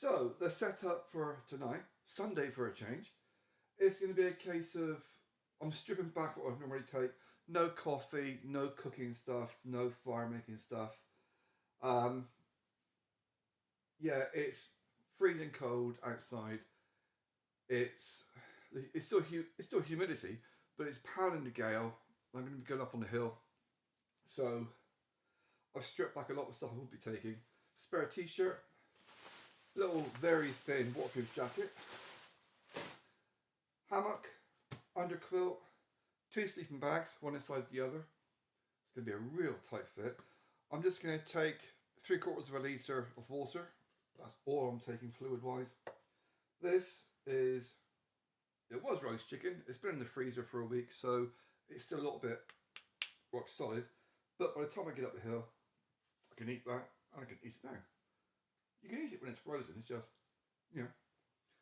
So the setup for tonight, Sunday for a change, it's going to be a case of I'm stripping back what I normally take. No coffee, no cooking stuff, no fire making stuff. Um, yeah, it's freezing cold outside. It's it's still humidity, but it's pounding the gale. I'm going to be going up on the hill, so I've stripped back a lot of stuff I won't be taking. Spare t-shirt, little very thin waterproof jacket, hammock, under quilt, two sleeping bags, one inside the other. It's going to be a real tight fit. I'm just going to take 3/4 of a litre of water. That's all I'm taking fluid wise. This is, it was roast chicken. It's been in the freezer for a week, so it's still a little bit rock solid. But by the time I get up the hill, I can eat that and I can eat it now. You can eat it when it's frozen, it's just, you know.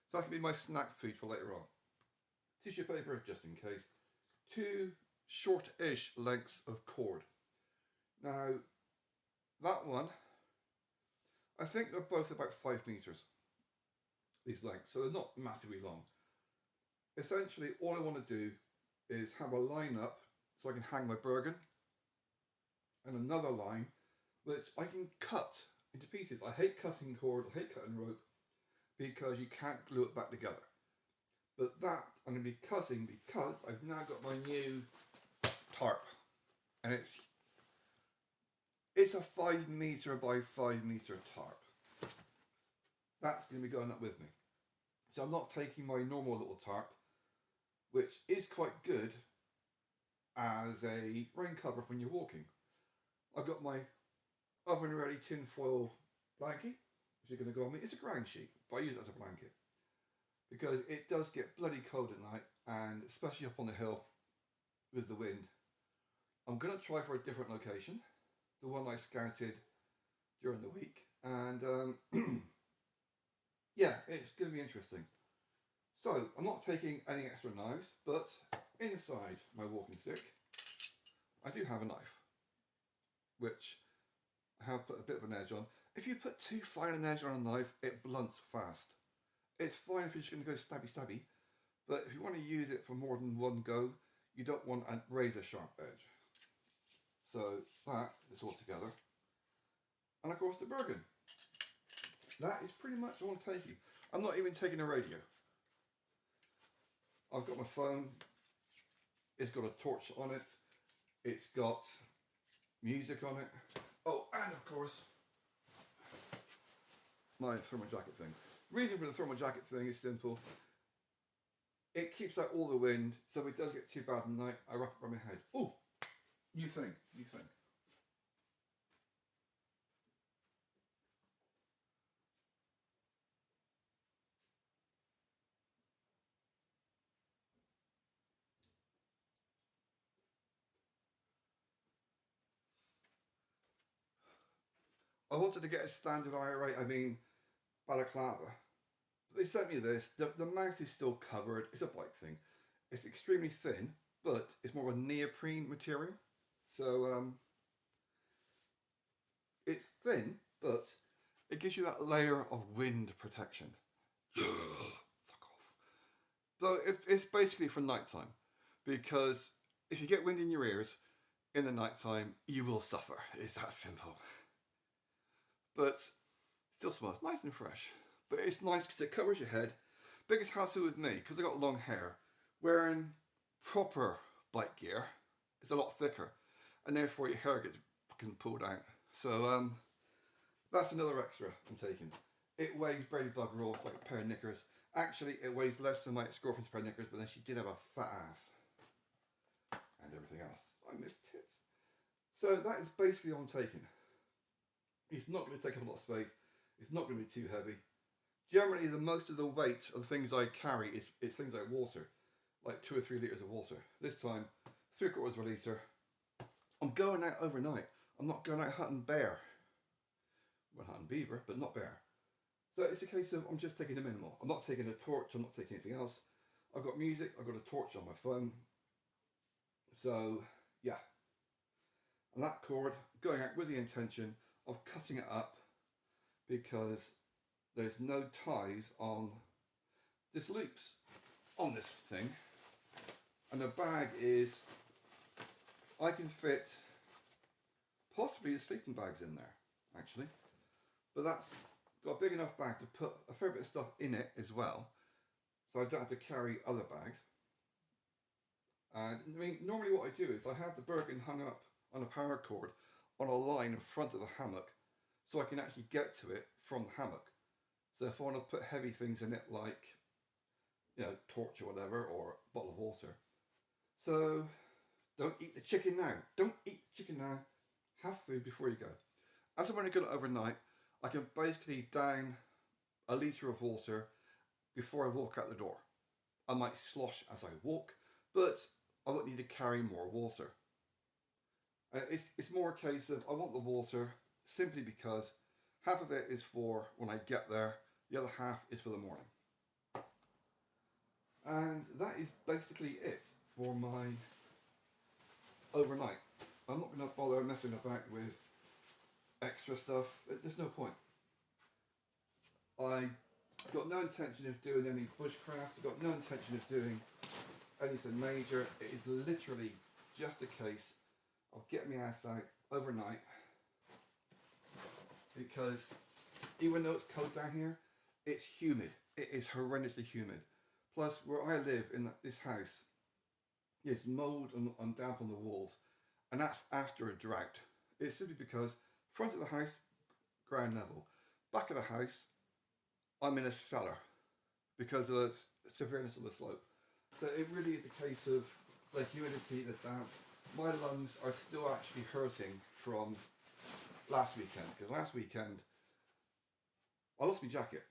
So that can be my snack food for later on. Tissue paper, just in case. Two short-ish lengths of cord. Now, that one, I think they're both about 5 meters, these lengths, so they're not massively long. Essentially, all I want to do is have a line up so I can hang my Bergen, and another line which I can cut into pieces. I hate cutting cord, I hate cutting rope, because you can't glue it back together. But that I'm going to be cutting because I've now got my new tarp, and it's a 5 meter by 5 meter tarp. That's going to be going up with me. So I'm not taking my normal little tarp, which is quite good as a rain cover when you're walking. I've got my oven ready tin foil blanket, which is going to go on me. It's a ground sheet, but I use it as a blanket because it does get bloody cold at night, and especially up on the hill with the wind. I'm going to try for a different location, the one I scouted during the week, and yeah, it's going to be interesting. So I'm not taking any extra knives, but inside my walking stick I do have a knife, which I have put a bit of an edge on. If you put too fine an edge on a knife, it blunts fast. It's fine if you're just going to go stabby stabby, but if you want to use it for more than one go, you don't want a razor sharp edge. So that is all together. And of course the Bergen. That is pretty much all I'm taking. I'm not even taking a radio. I've got my phone. It's got a torch on it. It's got music on it. Oh, and of course, my thermal jacket thing. The reason for the thermal jacket thing is simple. It keeps out all the wind, so if it does get too bad at night, I wrap it around my head. Oh, new thing. I wanted to get a standard IRA, balaclava. But they sent me this. The mouth is still covered. It's a bike thing. It's extremely thin, but it's more of a neoprene material. So it's thin, but it gives you that layer of wind protection. Fuck off. So it's basically for nighttime, because if you get wind in your ears in the nighttime, you will suffer. It's that simple. But still smells nice and fresh. But it's nice because it covers your head. Biggest hassle with me, because I got long hair, wearing proper bike gear is a lot thicker, and therefore your hair gets fucking pulled out. So that's another extra I'm taking. It weighs barely bugger all. It's like a pair of knickers. Actually, it weighs less than my ex-girlfriend's pair of knickers, but then she did have a fat ass and everything else. I miss tits. So that is basically all I'm taking. It's not going to take up a lot of space. It's not going to be too heavy. Generally, the most of the weight of the things I carry is things like water, like 2 or 3 litres of water. This time, 3/4 of a litre. I'm going out overnight. I'm not going out hunting bear. Well, hunting beaver, but not bear. So it's a case of I'm just taking the minimal. I'm not taking a torch. I'm not taking anything else. I've got music. I've got a torch on my phone. So yeah. And that cord going out with the intention of cutting it up, because there's no ties on this loops on this thing, and the bag is, I can fit possibly the sleeping bags in there actually, but that's got a big enough bag to put a fair bit of stuff in it as well, so I don't have to carry other bags. And I mean, normally what I do is I have the Bergen hung up on a paracord on a line in front of the hammock, so I can actually get to it from the hammock. So if I want to put heavy things in it, like, you know, torch or whatever, or a bottle of water. So don't eat the chicken now. Don't eat the chicken now. Have food before you go. As I'm only going overnight, I can basically down a litre of water before I walk out the door. I might slosh as I walk, but I won't need to carry more water. And it's more a case of I want the water simply because half of it is for when I get there, the other half is for the morning. And that is basically it for my overnight. I'm not going to bother messing about with extra stuff. There's no point. I got no intention of doing any bushcraft. I've got no intention of doing anything major. It is literally just a case of getting my ass out overnight, because even though it's cold down here, it's humid. It is horrendously humid. Plus, where I live in this house, there's mold and damp on the walls, and that's after a drought. It's simply because front of the house, ground level. Back of the house, I'm in a cellar because of the severeness of the slope. So it really is a case of the humidity, the damp. My lungs are still actually hurting from last weekend, because last weekend I lost my jacket.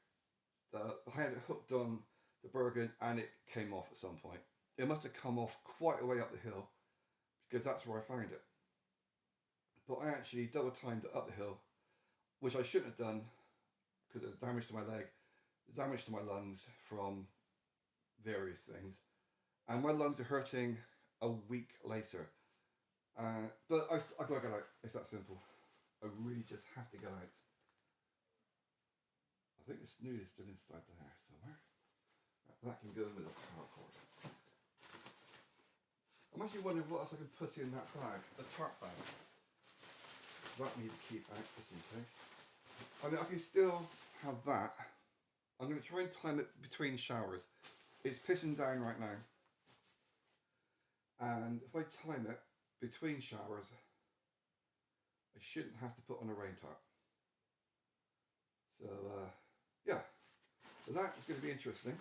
I had it hooked on the Bergen and it came off at some point. It must have come off quite a way up the hill, because that's where I found it. But I actually double timed it up the hill, which I shouldn't have done because of the damage to my leg, the damage to my lungs from various things. And my lungs are hurting a week later. But I gotta get out. It's that simple. I really just have to get out. I think the snood is still inside the hair somewhere. That can go in with a power cord. I'm actually wondering what else I can put in that bag, the tarp bag. That needs to keep out just in case. I mean, I can still have that. I'm going to try and time it between showers. It's pissing down right now. And if I time it between showers, I shouldn't have to put on a rain tarp. So, yeah. So that is going to be interesting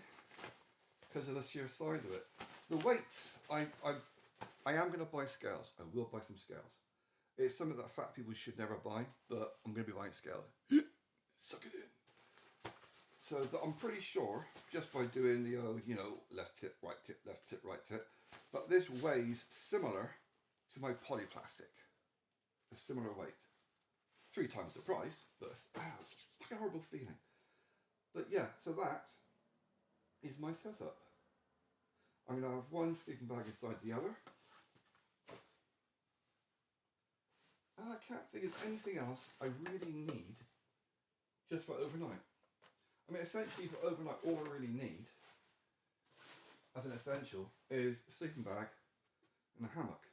because of the sheer size of it. The weight, I am going to buy scales. I will buy some scales. It's something that fat people should never buy, but I'm going to be buying scales. Suck it in. So, but I'm pretty sure, just by doing the old, you know, left tip, right tip, left tip, right tip, but this weighs similar to my polyplastic. A similar weight. 3 times the price, but it's like a horrible feeling. But yeah, so that is my setup. I'm going to have one sleeping bag inside the other. And I can't think of anything else I really need just for overnight. I mean, essentially for overnight, all I really need as an essential is a sleeping bag and a hammock.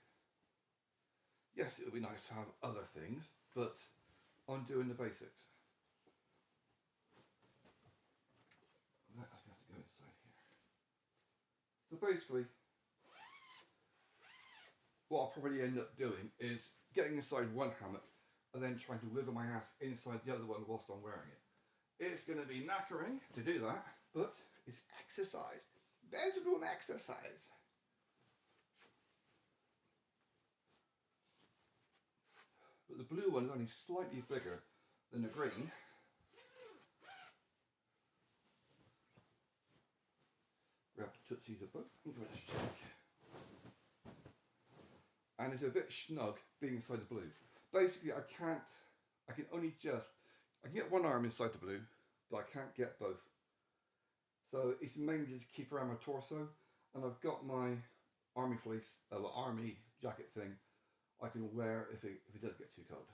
Yes, it would be nice to have other things, but I'm doing the basics. That has got to go inside here. So basically, what I'll probably end up doing is getting inside one hammock and then trying to wiggle my ass inside the other one whilst I'm wearing it. It's going to be knackering to do that, but it's exercise. Bedroom exercise. But the blue one is only slightly bigger than the green. Grab the tootsies of both and give it a shake. And it's a bit snug being inside the blue. Basically, I can get one arm inside the blue, but I can't get both. So it's mainly just to keep around my torso, and I've got my army fleece, army jacket thing I can wear if it does get too cold.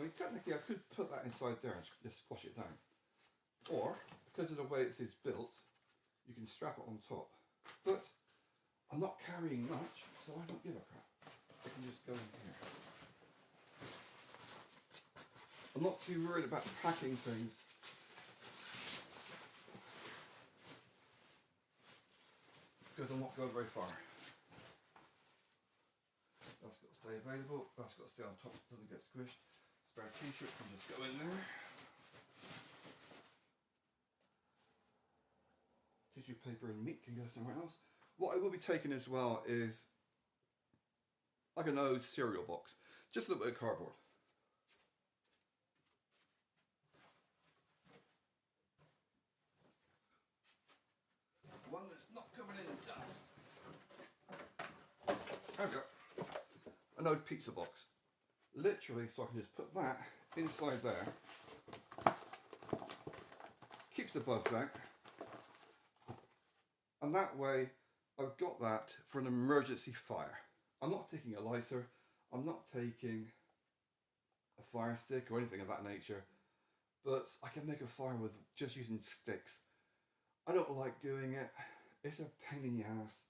I mean, technically I could put that inside there and just squash it down. Or, because of the way it is built, you can strap it on top. But I'm not carrying much, so I don't give a crap. I can just go in here. I'm not too worried about packing things. Because I'm not going very far. That's got to stay available. That's got to stay on top so it doesn't get squished. Spare t-shirt can just go in there. Tissue paper and meat can go somewhere else. What I will be taking as well is like an old cereal box. Just a little bit of cardboard. One that's not covered in dust. There we go. An old pizza box. Literally, so I can just put that inside there. Keeps the bugs out. And that way, I've got that for an emergency fire. I'm not taking a lighter. I'm not taking a fire stick or anything of that nature. But I can make a fire with just using sticks. I don't like doing it. It's a pain in the ass.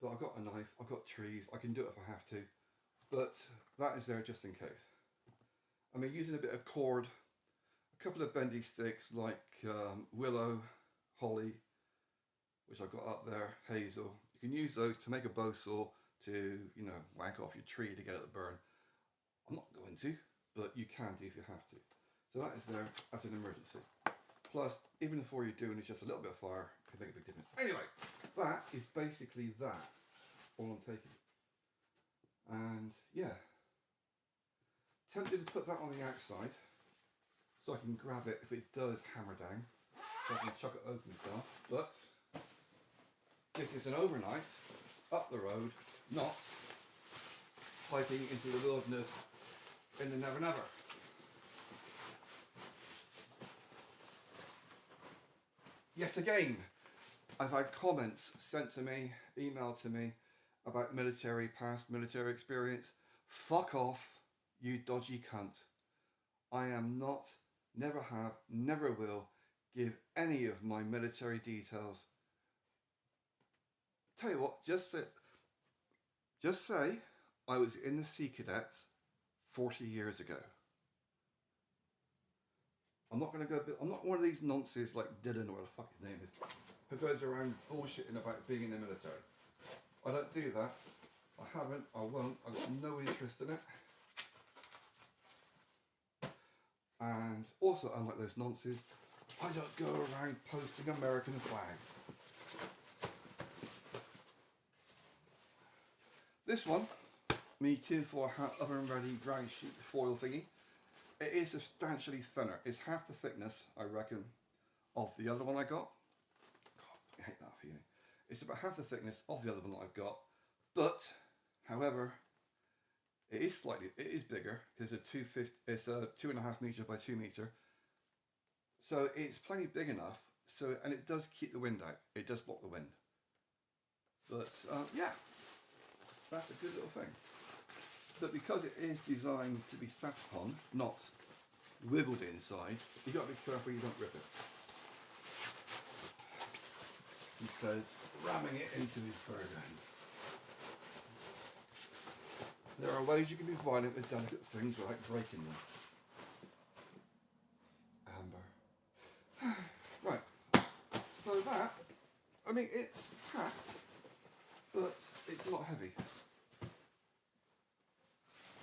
But I've got a knife, I've got trees, I can do it if I have to. But that is there just in case. I mean, using a bit of cord, a couple of bendy sticks like willow, holly, which I've got up there, hazel. You can use those to make a bow saw to, you know, whack off your tree to get it to burn. I'm not going to, but you can do if you have to. So that is there as an emergency. Plus, even if all you're doing is just a little bit of fire, it can make a big difference. Anyway, that is basically that, all I'm taking. And yeah, tempted to put that on the outside, so I can grab it if it does hammer down, so I can chuck it over myself. But this is an overnight, up the road, not hiking into the wilderness in the never never. Yet again, I've had comments sent to me, emailed to me about military, past military experience. Fuck off, you dodgy cunt. I am not, never have, never will give any of my military details. Tell you what, just say I was in the Sea Cadets 40 years ago. I'm not going to go, I'm not one of these nonsense like Dylan or what the fuck his name is, who goes around bullshitting about being in the military. I don't do that. I haven't, I won't, I've got no interest in it. And also, unlike those nonsense, I don't go around posting American flags. This one, me tinfoil hat, oven ready brown sheet foil thingy, it is substantially thinner. It's half the thickness, I reckon, of the other one I got. God, I hate that feeling. It's about half the thickness of the other one that I've got, but, however, it is bigger because it's a 2.5 meter by 2 meter. So it's plenty big enough. So, and it does keep the wind out. It does block the wind. But yeah, that's a good little thing. But because it is designed to be sat upon, not wiggled inside, you've got to be careful you don't rip it. He says, ramming it into his program. There are ways you can be violent with delicate things without breaking them. Amber. Right. So that, I mean, it's packed, but it's not heavy.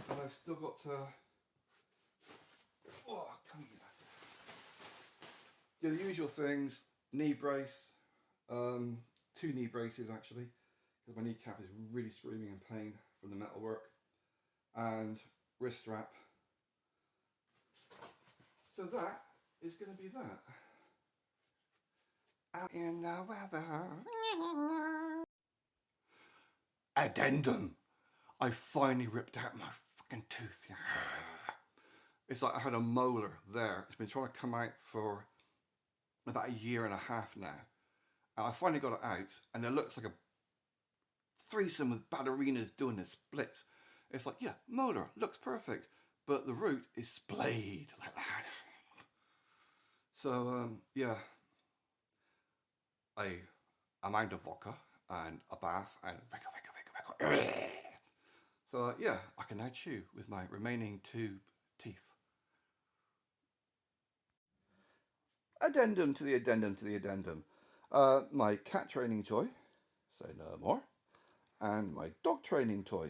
And I've still got to, oh, come here. The usual things, knee brace, 2 knee braces actually, because my kneecap is really screaming in pain from the metal work, and wrist strap. So that is going to be that. Out in the weather. Addendum. I finally ripped out my fucking tooth. It's like I had a molar there. It's been trying to come out for about 1.5 years now. And I finally got it out, and it looks like a threesome with ballerinas doing the splits. It's like, yeah, molar, looks perfect. but the root is splayed like that. So yeah, a amount of vodka and a bath and so yeah, I can now chew with my remaining 2 teeth. Addendum to the addendum to the addendum. My cat training toy, say no more, and my dog training toy.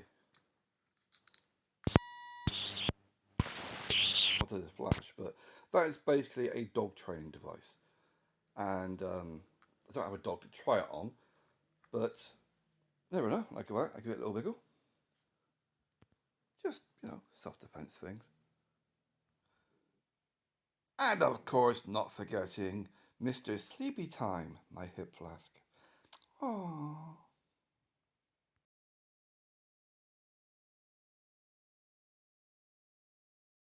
Not as flash, but that is basically a dog training device. And I don't have a dog to try it on, but never know. I go out, I give it a little wiggle. Just, self-defense things. And of course, not forgetting Mr. Sleepy Time, my hip flask. Aww.